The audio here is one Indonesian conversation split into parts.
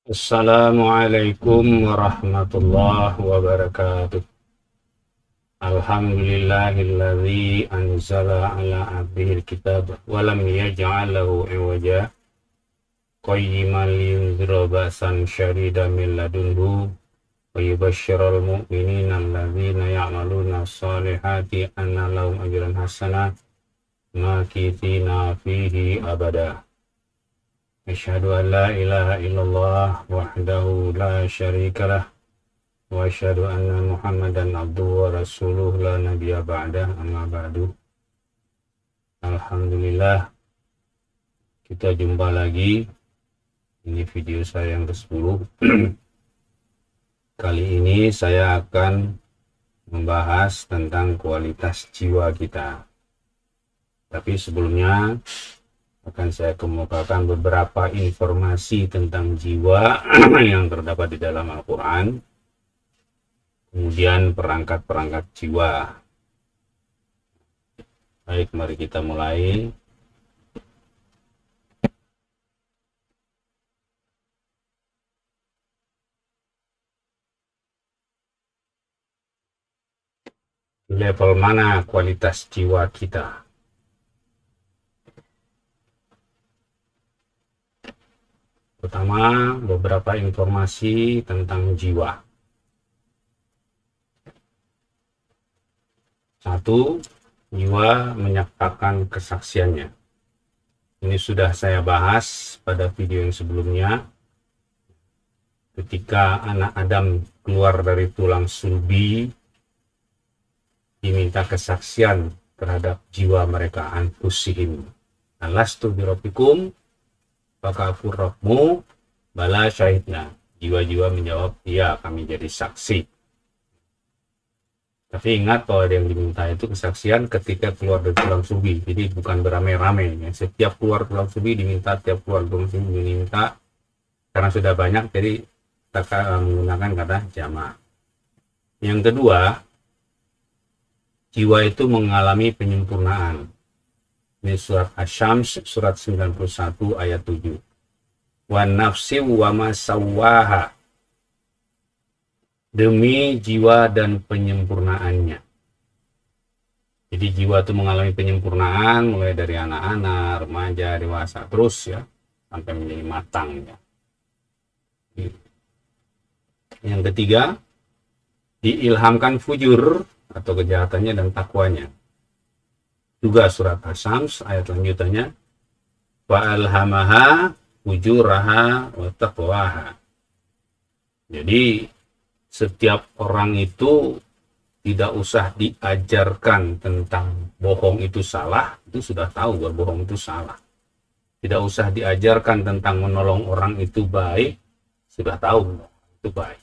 Assalamualaikum warahmatullahi wabarakatuh. Alhamdulillahilladzi anzala ala abdihil kitab wa lam yaj'al lahu iwaja qayyiman liyunzira ba'san syadidan min ladunhu wa yubashshiral mu'minina alladzina ya'maluna shalihati anna lahum ajran hasana makithina fihi abada. Asyhadu an la ilaha illallah wahdahu la syarikalah wa asyhadu anna Muhammadan abduhu wa rasuluh la nabiyya ba'dah, amma ba'du. Alhamdulillah, kita jumpa lagi. Ini video saya yang ke-10. Kali ini saya akan membahas tentang kualitas jiwa kita. Tapi sebelumnya akan saya kemukakan beberapa informasi tentang jiwa yang terdapat di dalam Al-Quran, kemudian perangkat-perangkat jiwa. Baik, mari kita mulai. Level mana kualitas jiwa kita? Pertama, beberapa informasi tentang jiwa. 1. Jiwa menyatakan kesaksiannya. Ini sudah saya bahas pada video yang sebelumnya. Ketika anak Adam keluar dari tulang sulbi, diminta kesaksian terhadap jiwa mereka, anfusihim. Alastu birabbikum? Maka aku Rabbmu, bala syahidna. Jiwa-jiwa menjawab, iya kami jadi saksi. Tapi ingat bahwa yang diminta itu kesaksian ketika keluar dari tulang sulbi. Jadi bukan beramai-ramai. Setiap keluar tulang sulbi diminta, tiap keluar tulang sulbi diminta. Karena sudah banyak, jadi kita menggunakan kata jama'. Yang kedua, jiwa itu mengalami penyempurnaan. Ini surat Asy-Syams, surat 91 ayat 7. Wa nafsi wa ma sawwaha. Demi jiwa dan penyempurnaannya. Jadi jiwa itu mengalami penyempurnaan mulai dari anak-anak, remaja, dewasa, terus ya sampai menjadi matang ya. Yang ketiga, diilhamkan fujur atau kejahatannya dan takwanya. Juga surat Asy-Syams ayat lanjutannya, wa alhamaha fujuraha wa taqwaha. Jadi setiap orang itu tidak usah diajarkan tentang bohong itu salah, itu sudah tahu bahwa bohong itu salah. Tidak usah diajarkan tentang menolong orang itu baik, sudah tahu itu baik.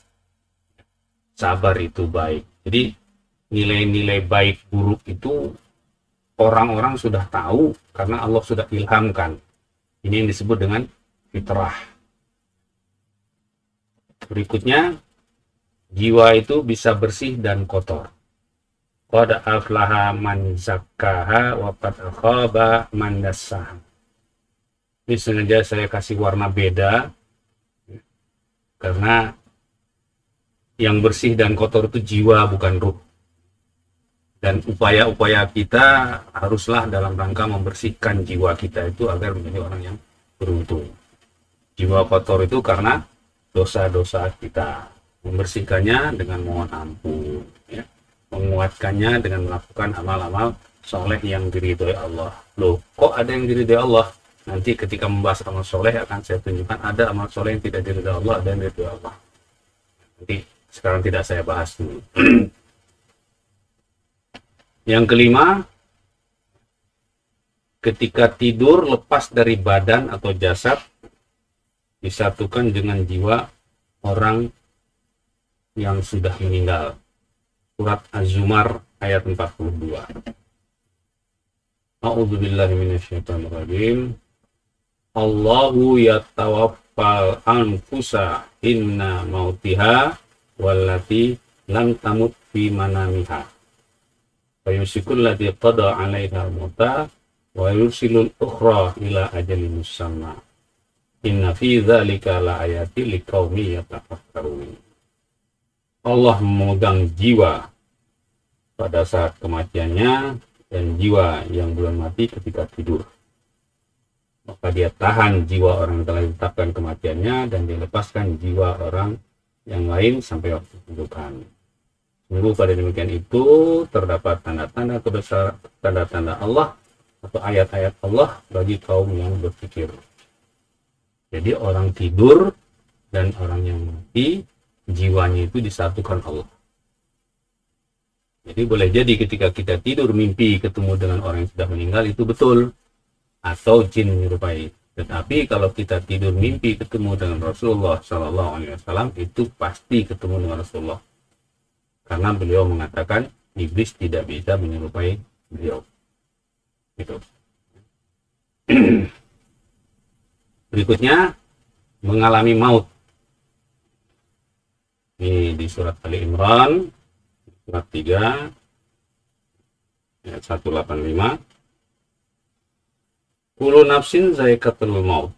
Sabar itu baik. Jadi nilai-nilai baik buruk itu orang-orang sudah tahu karena Allah sudah ilhamkan. Ini yang disebut dengan fitrah. Berikutnya, jiwa itu bisa bersih dan kotor. Qad aflaha man zakkaha wa qad khaba man dassaha. Ini sengaja saya kasih warna beda karena yang bersih dan kotor itu jiwa, bukan ruh. Dan upaya-upaya kita haruslah dalam rangka membersihkan jiwa kita itu agar menjadi orang yang beruntung. Jiwa kotor itu karena dosa-dosa kita. Membersihkannya dengan mohon ampun, ya. Menguatkannya dengan melakukan amal-amal soleh yang diridhoi Allah. Loh, kok ada yang diridhoi Allah? Nanti ketika membahas amal soleh akan saya tunjukkan ada amal soleh yang tidak diridhoi Allah, ada yang diridhoi Allah. Nanti sekarang tidak saya bahas dulu. Yang kelima, ketika tidur lepas dari badan atau jasad disatukan dengan jiwa orang yang sudah meninggal. Surat Az-Zumar ayat 42. A'udzubillahi minasyaitonirrajim. Allahu yatawaffal anfusa inna mautiha wallati lam tamut fi manamiha. Fayusikul ladzi qada 'alaiha al-mauta wa yursilul ukhra ila ajalin musamma. Inna fi dzalika laayatil liqaumi yatafakkarun. Allah memegang jiwa pada saat kematiannya dan jiwa yang belum mati ketika tidur. Maka dia tahan jiwa orang yang telah ditetapkan kematiannya dan dilepaskan jiwa orang yang lain sampai waktu kehidupan. Sungguh pada demikian itu terdapat tanda-tanda kebesaran, tanda-tanda Allah atau ayat-ayat Allah bagi kaum yang berpikir. Jadi orang tidur dan orang yang mati, jiwanya itu disatukan Allah. Jadi boleh jadi ketika kita tidur mimpi ketemu dengan orang yang sudah meninggal itu betul, atau jin menyerupai. Tetapi kalau kita tidur mimpi ketemu dengan Rasulullah Sallallahu Alaihi Wasallam, itu pasti ketemu dengan Rasulullah, karena beliau mengatakan iblis tidak bisa menyerupai beliau. Gitu. Berikutnya mengalami maut. Ini di surat Ali Imran surat 3 ayat 185. Kullu nafsin za'iqatul maut.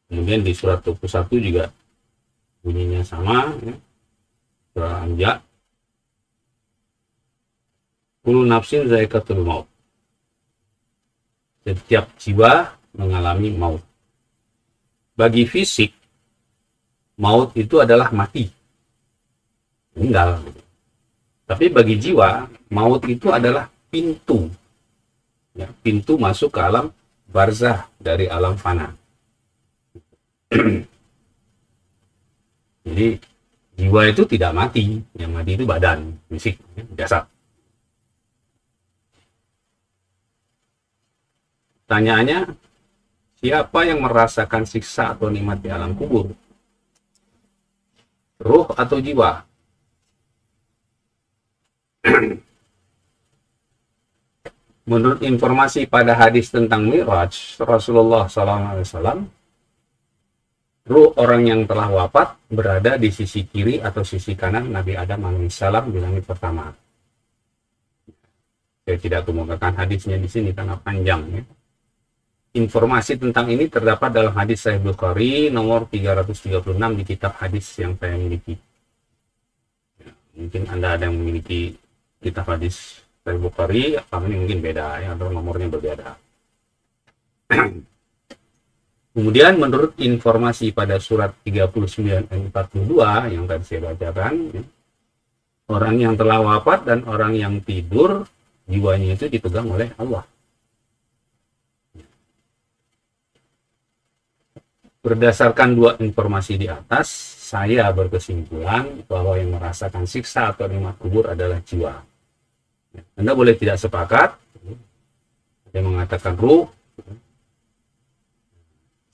Kemudian di surat 21 juga bunyinya sama, ya. Surah Anbiya. Kullu nafsin za'iqatul maut. Setiap jiwa mengalami maut. Bagi fisik, maut itu adalah mati, meninggal. Tapi bagi jiwa, maut itu adalah pintu, ya, pintu masuk ke alam barzah dari alam fana. Jadi jiwa itu tidak mati, yang mati itu badan, fisik, ya, jasad. Pertanyaannya, siapa yang merasakan siksa atau nikmat di alam kubur? Ruh atau jiwa? Menurut informasi pada hadis tentang Mi'raj Rasulullah SAW, ruh orang yang telah wafat berada di sisi kiri atau sisi kanan Nabi Adam alaihissalam di langit pertama. Saya tidak kemukakan hadisnya di sini karena panjang, ya. Informasi tentang ini terdapat dalam hadis Sahih Bukhari nomor 336 di kitab hadis yang saya miliki. Ya, mungkin Anda ada yang memiliki kitab hadis Sahih Bukhari, ini mungkin beda, ya, atau nomornya berbeda. Kemudian menurut informasi pada surat 39 dan 42 yang tadi saya bacakan, ya, orang yang telah wafat dan orang yang tidur, jiwanya itu dipegang oleh Allah. Berdasarkan dua informasi di atas, saya berkesimpulan bahwa yang merasakan siksa atau nikmat kubur adalah jiwa. Anda boleh tidak sepakat, ada yang mengatakan ruh,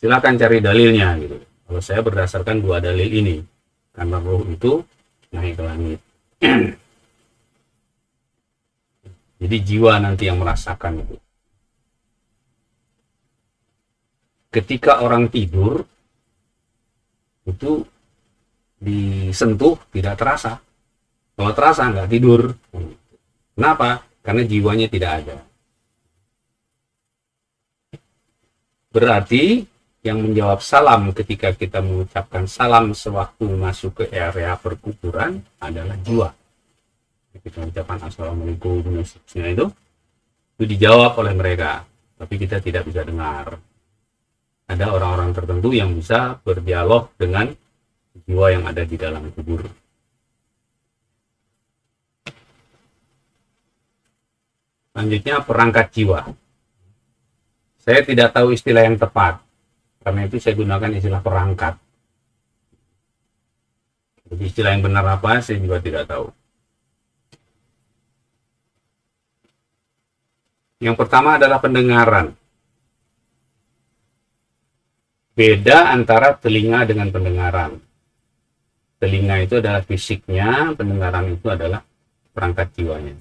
silakan cari dalilnya gitu. Kalau saya berdasarkan dua dalil ini, karena ruh itu naik ke langit. Jadi jiwa nanti yang merasakan itu. Ketika orang tidur itu disentuh tidak terasa. Kalau terasa nggak tidur. Kenapa? Karena jiwanya tidak ada. Berarti yang menjawab salam ketika kita mengucapkan salam sewaktu masuk ke area perkuburan adalah jiwa. Kita mengucapkan assalamualaikum itu dijawab oleh mereka, tapi kita tidak bisa dengar. Ada orang-orang tertentu yang bisa berdialog dengan jiwa yang ada di dalam kubur. Selanjutnya perangkat jiwa. Saya tidak tahu istilah yang tepat, karena itu saya gunakan istilah perangkat. Jadi istilah yang benar apa saya juga tidak tahu. Yang pertama adalah pendengaran. Beda antara telinga dengan pendengaran. Telinga itu adalah fisiknya, pendengaran itu adalah perangkat jiwanya.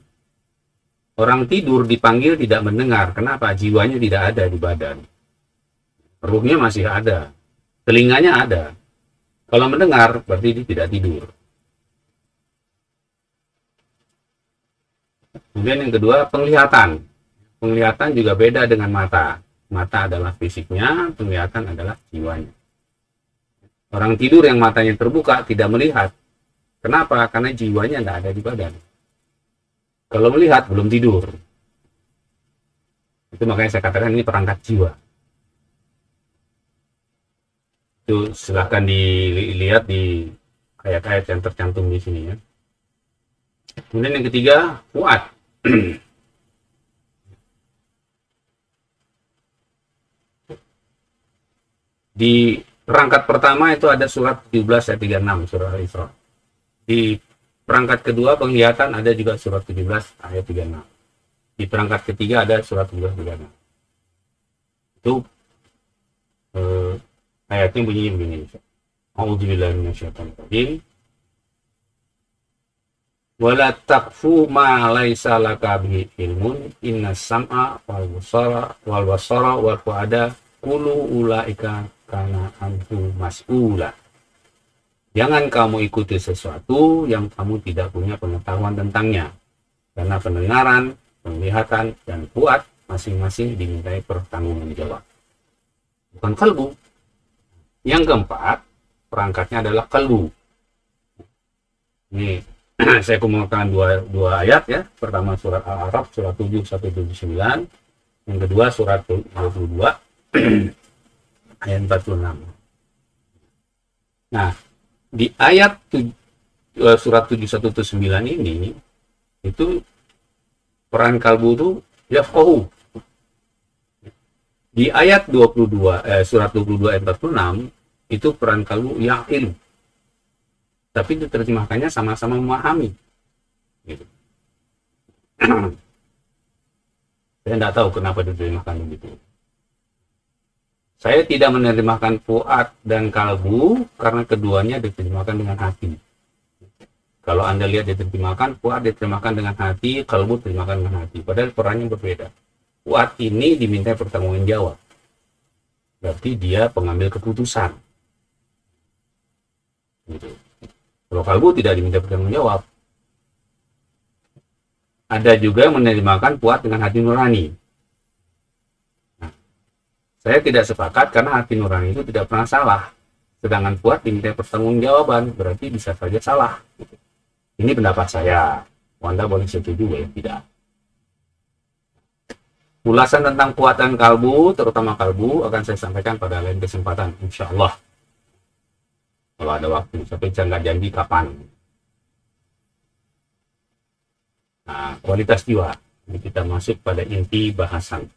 Orang tidur dipanggil tidak mendengar. Kenapa? Jiwanya tidak ada di badan. Ruhnya masih ada. Telinganya ada. Kalau mendengar, berarti dia tidak tidur. Kemudian yang kedua, penglihatan. Penglihatan juga beda dengan mata. Mata adalah fisiknya, penglihatan adalah jiwanya. Orang tidur yang matanya terbuka tidak melihat. Kenapa? Karena jiwanya tidak ada di badan. Kalau melihat belum tidur. Itu makanya saya katakan ini perangkat jiwa. Itu silahkan dilihat di ayat-ayat yang tercantum di sini ya. Kemudian yang ketiga, fuad. Di perangkat pertama itu ada surat 17 ayat 36 surah Al-Isra. Di perangkat kedua penglihatan ada juga surat 17 ayat 36. Di perangkat ketiga ada surat 17 ayat 36. Itu ayatnya bunyinya begini. A'udzubillahi minasyaitonir rajim. Wala taqfu ma laisa laka bihi ilmun innas sam'a wal basara wal fuada kullu ulaika kana anhu mas'ula. Jangan kamu ikuti sesuatu yang kamu tidak punya pengetahuan tentangnya, karena pendengaran, penglihatan, dan fuad masing-masing dimintai pertanggungjawaban. Bukan kalbu. Yang keempat, perangkatnya adalah kalbu. Ini saya kumpulkan dua ayat ya. Pertama surat Al-A'raf surat 7 179, yang kedua surat 22 ayat 46. Nah, di ayat surat 7179 ini itu peran kalbu itu yafqahu. Di ayat 22 surat 22 ayat 46 itu peran kalbu yaqilu. Tapi diterjemahkannya sama-sama memahami. Gitu. Saya tidak tahu kenapa diterjemahkan begitu. Saya tidak menerjemahkan fuad dan kalbu karena keduanya diterjemahkan dengan hati. Kalau Anda lihat diterjemahkan, fuad diterjemahkan dengan hati, kalbu diterjemahkan dengan hati. Padahal perannya berbeda. Fuad ini diminta pertanggungjawab. Berarti dia pengambil keputusan. Gitu. Kalau kalbu tidak diminta pertanggungjawab. Ada juga yang menerjemahkan fuad dengan hati nurani. Saya tidak sepakat karena hati nurani itu tidak pernah salah. Sedangkan fuad diminta pertanggungjawaban, berarti bisa saja salah. Ini pendapat saya. Anda boleh setuju ya, tidak. Ulasan tentang fuad dan kalbu, terutama kalbu, akan saya sampaikan pada lain kesempatan, insya Allah. Kalau ada waktu, tapi saya nggak janji kapan. Nah, kualitas jiwa. Ini kita masuk pada inti bahasan.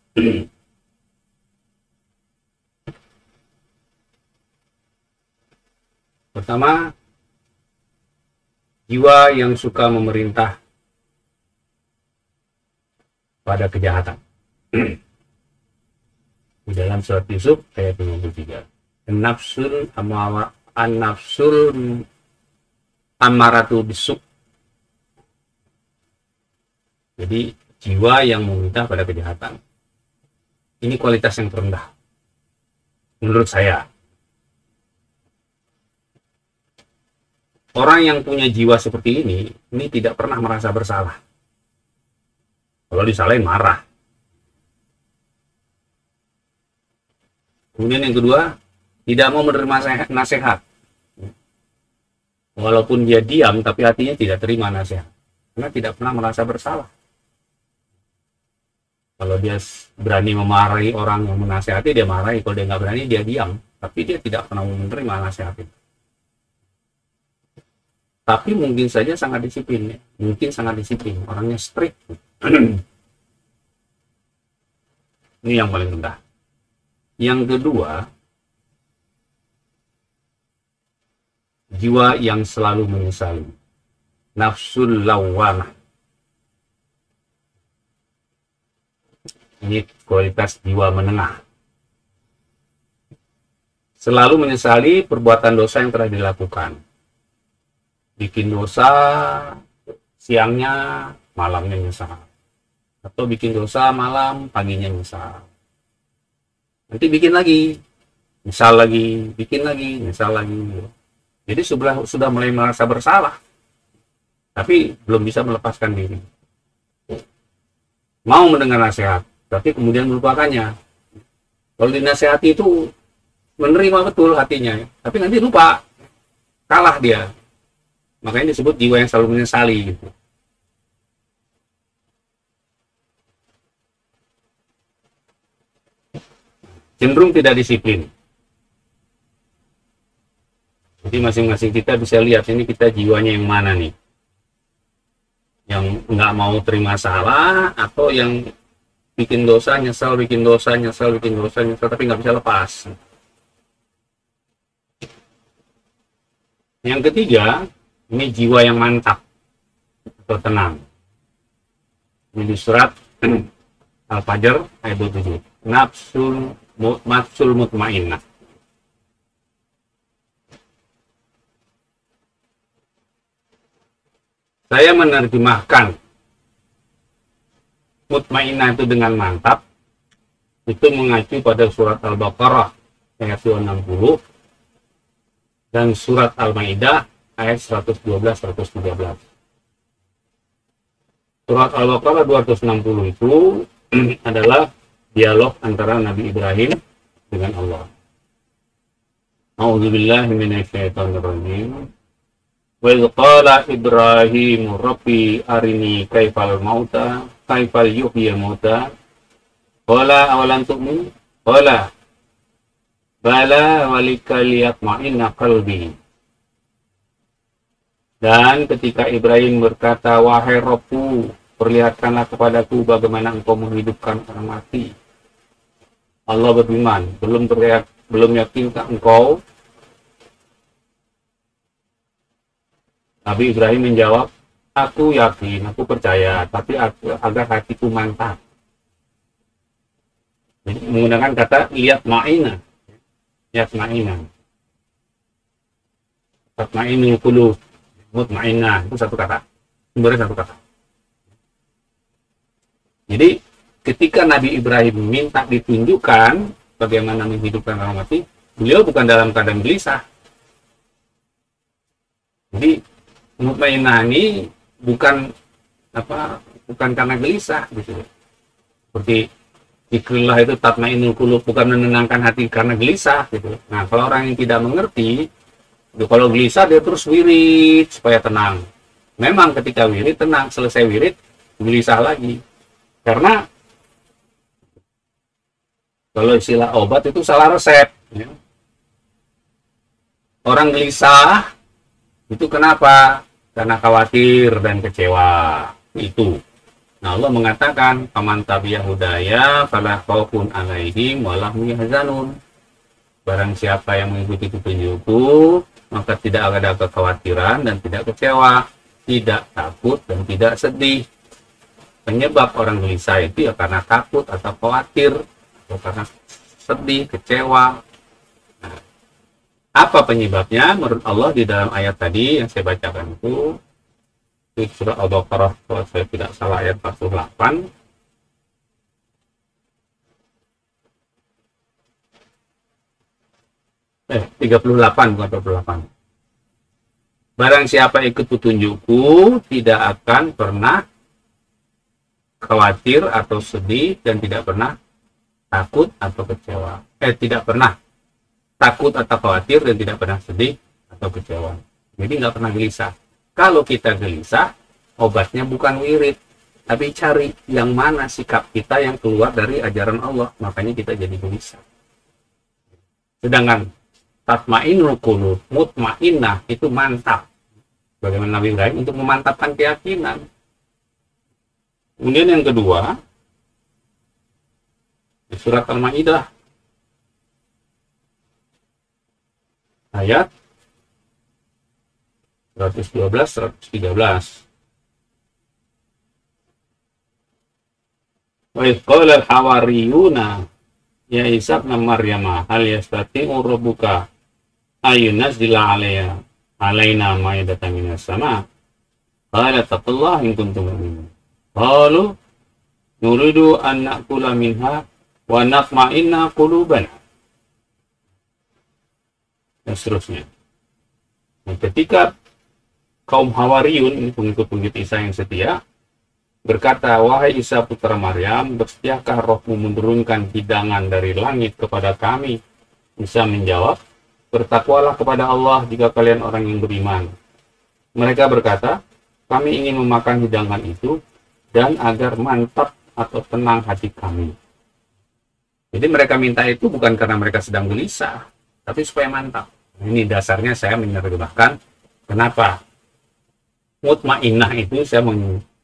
Pertama, jiwa yang suka memerintah pada kejahatan. Di dalam surat Yusuf ayat 53. An-nafsul amaratu bisuk. Jadi jiwa yang memerintah pada kejahatan. Ini kualitas yang terendah. Menurut saya. Orang yang punya jiwa seperti ini tidak pernah merasa bersalah. Kalau disalahin marah. Kemudian yang kedua, tidak mau menerima nasihat. Walaupun dia diam, tapi hatinya tidak terima nasihat. Karena tidak pernah merasa bersalah. Kalau dia berani memarahi orang yang menasihati, dia marahi. Kalau dia nggak berani, dia diam. Tapi dia tidak pernah menerima nasihat itu. Tapi mungkin saja sangat disiplin. Mungkin sangat disiplin. Orangnya strict. Ini yang paling rendah. Yang kedua, jiwa yang selalu menyesali. Nafsul lawwamah. Ini kualitas jiwa menengah. Selalu menyesali perbuatan dosa yang telah dilakukan. Bikin dosa siangnya, malamnya nyesal. Atau bikin dosa malam, paginya nyesal. Nanti bikin lagi, nyesal lagi, bikin lagi, nyesal lagi. Jadi sudah mulai merasa bersalah. Tapi belum bisa melepaskan diri. Mau mendengar nasihat, tapi kemudian melupakannya. Kalau dinasehati itu menerima betul hatinya, tapi nanti lupa, kalah dia. Makanya disebut jiwa yang selalu menyesali gitu. Cenderung tidak disiplin. Jadi masing-masing kita bisa lihat ini kita jiwanya yang mana nih, yang nggak mau terima salah, atau yang bikin dosa nyesel, bikin dosa nyesel, bikin dosa nyesel, tapi nggak bisa lepas. Yang ketiga, ini jiwa yang mantap atau tenang. Ini di surat Al-Fajr ayat 27. Nafsul mutmainnah. Saya menerjemahkan mutmainnah itu dengan mantap, itu mengacu pada surat Al-Baqarah ayat 260 dan surat Al-Maidah ayat 112-113. Surat Al-Baqarah 260 itu adalah dialog antara Nabi Ibrahim dengan Allah. A'udzubillahi minasyaitonirrajim. Wa idz qala Ibrahim rabbi arini kaifal mauta kaifal yuhyil mauta qala awalan tu'min qala bala walika liyatma'inna qalbi. Dan ketika Ibrahim berkata, wahai Rabbku, perlihatkanlah kepadaku bagaimana engkau menghidupkan orang mati. Allah berfirman, belum yakinkah engkau? Nabi Ibrahim menjawab, aku yakin, aku percaya, tapi agar hatiku mantap. Jadi menggunakan kata lihat ma'ina. Lihat ma'ina. Tatma'inul qulub, mutmainnah, itu satu kata. Sumbernya satu kata. Jadi ketika Nabi Ibrahim minta ditunjukkan bagaimana menghidupkan orang mati, beliau bukan dalam keadaan gelisah. Jadi mutmainnah ini bukan karena gelisah gitu. Seperti zikrillah itu tatmainnul qulub, bukan menenangkan hati karena gelisah gitu. Nah, kalau orang yang tidak mengerti, kalau gelisah dia terus wirid supaya tenang. Memang ketika wirid tenang, selesai wirid gelisah lagi. Karena kalau istilah obat itu salah resep ya. Orang gelisah itu kenapa? Karena khawatir dan kecewa itu. Nah, Allah mengatakan, "Faman tabi'a hudaya fala khaufun 'alaihim wa lahum yahzanun." Barang siapa yang mengikuti petunjukku, maka tidak ada kekhawatiran dan tidak kecewa, tidak takut dan tidak sedih. Penyebab orang gelisah itu ya karena takut atau khawatir, atau karena sedih, kecewa. Nah, apa penyebabnya? Menurut Allah di dalam ayat tadi yang saya bacakan itu surah Al-Baqarah, kalau saya tidak salah ayat 48. Eh, 38 bukan 28. Barang siapa ikut petunjukku tidak akan pernah khawatir atau sedih dan tidak pernah takut atau kecewa. Tidak pernah takut atau khawatir dan tidak pernah sedih atau kecewa. Jadi nggak pernah gelisah. Kalau kita gelisah, obatnya bukan wirid, tapi cari yang mana sikap kita yang keluar dari ajaran Allah. Makanya kita jadi gelisah. Sedangkan tatmainnul qulub, mutmainnah itu mantap. Bagaimana Nabi Ibrahim untuk memantapkan keyakinan. Kemudian yang kedua, di surat Al-Maidah ayat 112-113. Wa idh qala al-hawariyuna ya Isa ibn Maryam hal yastati'u rabbuka ayunazzila alaina ma'idatan minas sama' qala taqullaha in kuntum mu'minin qalu nuridu an na'kula minha wa natma'inna qulubana, dan seterusnya. Nah, ketika kaum Hawariyun, ini pengikut-pengikut Isa yang setia, berkata, "Wahai Isa putra Maryam, bersediakah rohmu menurunkan hidangan dari langit kepada kami?" Isa menjawab, "Bertakwalah kepada Allah jika kalian orang yang beriman." Mereka berkata, "Kami ingin memakan hidangan itu dan agar mantap atau tenang hati kami." Jadi mereka minta itu bukan karena mereka sedang gelisah, tapi supaya mantap. Ini dasarnya saya menerjemahkan kenapa mutmainnah itu saya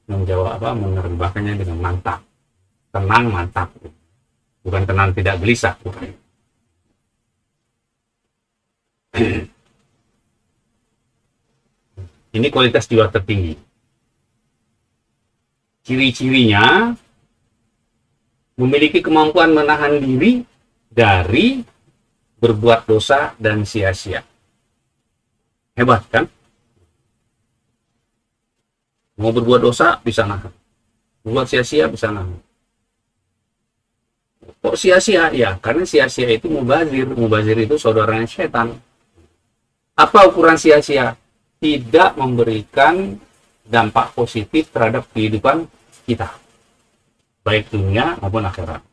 menjawab menerjemahkannya dengan mantap, tenang mantap, bukan tenang tidak gelisah. Bukan. Ini kualitas jiwa tertinggi. Ciri-cirinya memiliki kemampuan menahan diri dari berbuat dosa dan sia-sia. Hebat kan? Mau berbuat dosa bisa nahan. Berbuat sia-sia bisa nahan. Kok sia-sia? Ya, karena sia-sia itu mubazir. Mubazir itu saudaranya setan. Apa ukuran sia-sia? Tidak memberikan dampak positif terhadap kehidupan kita, baik dunia maupun akhirat.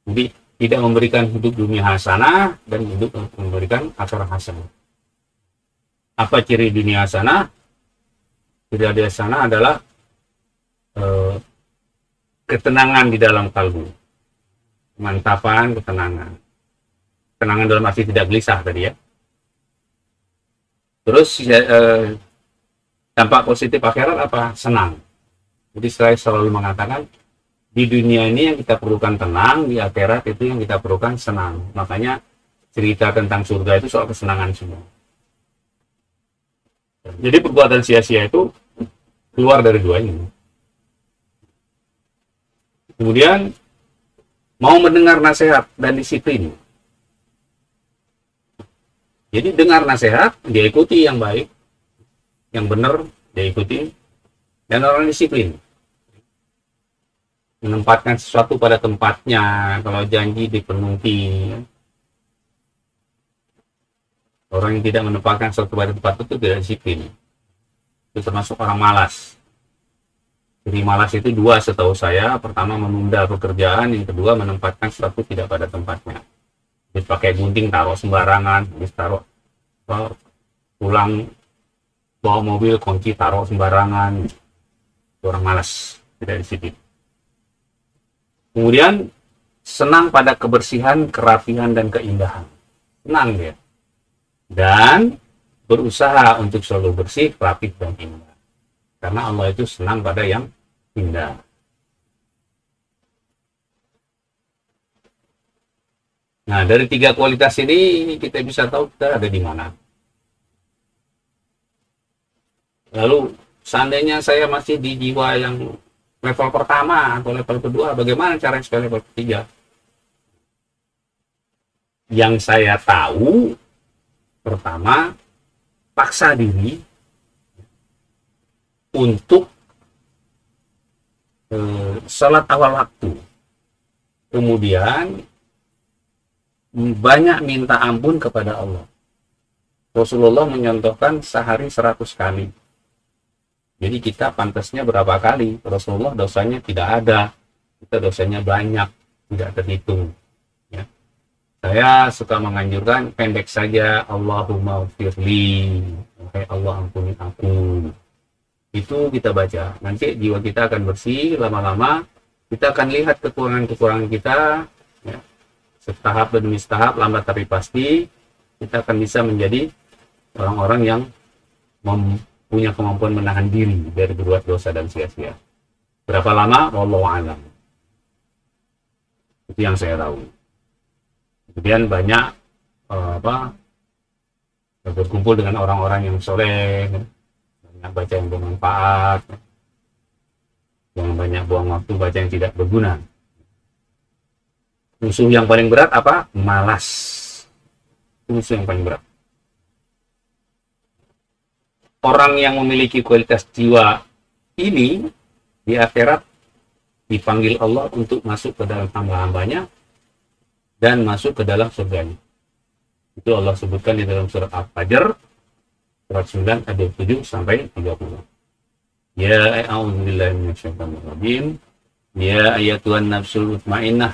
Jadi tidak memberikan hidup dunia hasanah dan hidup memberikan akhirat hasanah. Apa ciri dunia hasanah? Ciri dunia hasanah adalah ketenangan di dalam kalbu, kemantapan, ketenangan. Ketenangan dalam arti tidak gelisah tadi ya. Terus dampak positif akhirat apa? Senang. Jadi saya selalu mengatakan di dunia ini yang kita perlukan tenang, di akhirat itu yang kita perlukan senang. Makanya cerita tentang surga itu soal kesenangan semua. Jadi perbuatan sia-sia itu keluar dari dua ini. Kemudian mau mendengar nasihat dan disiplin. Jadi dengar nasihat, dia ikuti yang baik, yang benar, dia ikuti, dan orang disiplin. Menempatkan sesuatu pada tempatnya, kalau janji dipenuhi. Orang yang tidak menempatkan sesuatu pada tempat itu tidak disiplin. Itu termasuk orang malas. Jadi malas itu dua setahu saya. Pertama menunda pekerjaan, yang kedua menempatkan sesuatu tidak pada tempatnya. Jadi pakai gunting taruh sembarangan, habis taruh pulang bawa mobil kunci taruh sembarangan. Orang malas, tidak disiplin. Kemudian senang pada kebersihan, kerapihan dan keindahan. Senang dia. Dan berusaha untuk selalu bersih, rapih dan indah. Karena Allah itu senang pada yang indah. Nah, dari tiga kualitas ini kita bisa tahu kita ada di mana. Lalu, seandainya saya masih di jiwa yang level pertama atau level kedua, bagaimana caranya supaya level ketiga? Yang saya tahu, pertama, paksa diri untuk sholat awal waktu. Kemudian, banyak minta ampun kepada Allah. Rasulullah menyontohkan sehari 100 kali. Jadi kita pantasnya berapa kali? Rasulullah dosanya tidak ada. Kita dosanya banyak, tidak terhitung. Ya. Saya suka menganjurkan pendek saja, Allahumma firli. Wahai Allah ampuni aku. Itu kita baca. Nanti jiwa kita akan bersih, lama-lama kita akan lihat kekurangan-kekurangan kita. Ya. Setahap demi setahap, lambat tapi pasti kita akan bisa menjadi orang-orang yang punya kemampuan menahan diri dari berbuat dosa dan sia-sia. Berapa lama? Wallahu a'lam. Itu yang saya tahu. Kemudian banyak berkumpul dengan orang-orang yang soleh, banyak baca yang bermanfaat, jangan banyak buang waktu baca yang tidak berguna. Musuh yang paling berat apa? Malas. Itu musuh yang paling berat. Orang yang memiliki kualitas jiwa ini di akhirat dipanggil Allah untuk masuk ke dalam hamba-hambanya dan masuk ke dalam surganya. Itu Allah sebutkan di dalam surat Al-Fajr surat 9 ayat 7 sampai 30. Ya a'udzubillahi minasyaitonir rajim. Ya ayyatuhan nafsul mutmainnah,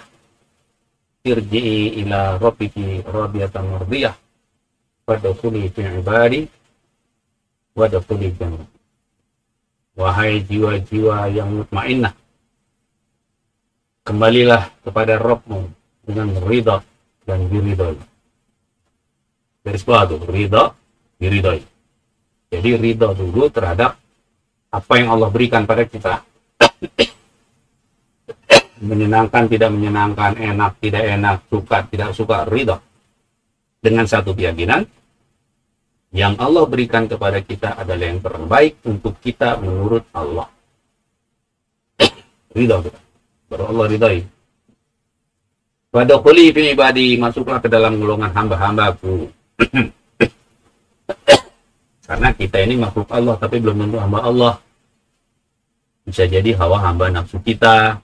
irji'i ila rabbiki radiyatan mardiyah, wadkhuli fi ibadi wadkhuli jannah. Wahai jiwa-jiwa yang mutmainnah, kembalilah kepada Rabbmu dengan ridha dan diridhoi. Garis bawah tuh, ridha, diridhoi. Jadi ridha dulu terhadap apa yang Allah berikan pada kita. Menyenangkan, tidak menyenangkan, enak, tidak enak, suka, tidak suka, ridha. Dengan satu keyakinan, yang Allah berikan kepada kita adalah yang terbaik untuk kita menurut Allah. Ridha kita. Baru Allah ridhai. Wadkhuli fi ibadi, masuklah ke dalam golongan hamba-hambaku. Karena kita ini makhluk Allah, tapi belum tentu hamba Allah. Bisa jadi hawa hamba nafsu kita.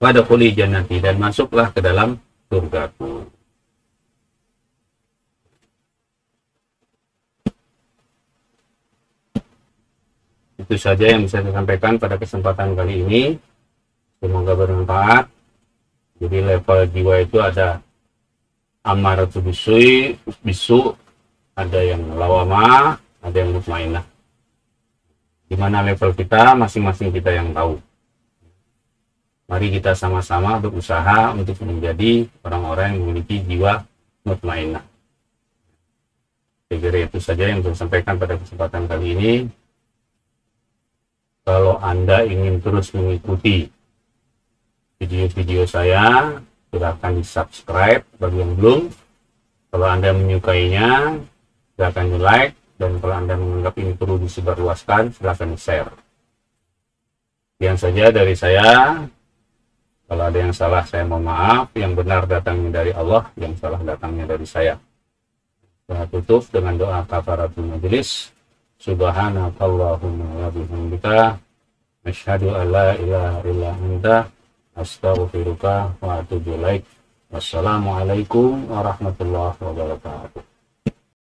Wadkhuli jannati, dan masuklah ke dalam surgaku. Itu saja yang bisa saya sampaikan pada kesempatan kali ini. Semoga bermanfaat. Jadi level jiwa itu ada amaratu bisu, ada yang lawamah, ada yang mutmainnah. Di mana level kita, masing-masing kita yang tahu. Mari kita sama-sama berusaha untuk menjadi orang-orang yang memiliki jiwa mutmainnah. Saya kira itu saja yang saya sampaikan pada kesempatan kali ini. Kalau Anda ingin terus mengikuti video-video saya, silakan di-subscribe bagi yang belum. Kalau Anda menyukainya, silakan di-like, dan kalau Anda menganggap ini perlu disebarluaskan, silakan di-share. Sekian saja dari saya. Kalau ada yang salah, saya mohon maaf. Yang benar datangnya dari Allah, yang salah datangnya dari saya. Saya tutup dengan doa kafaratul majelis. Subhanakallahumma wa bihamdika, asyhadu an la ilaha illa anta, astaghfiruka wa atubu ilaik. Wassalamualaikum warahmatullahi wabarakatuh.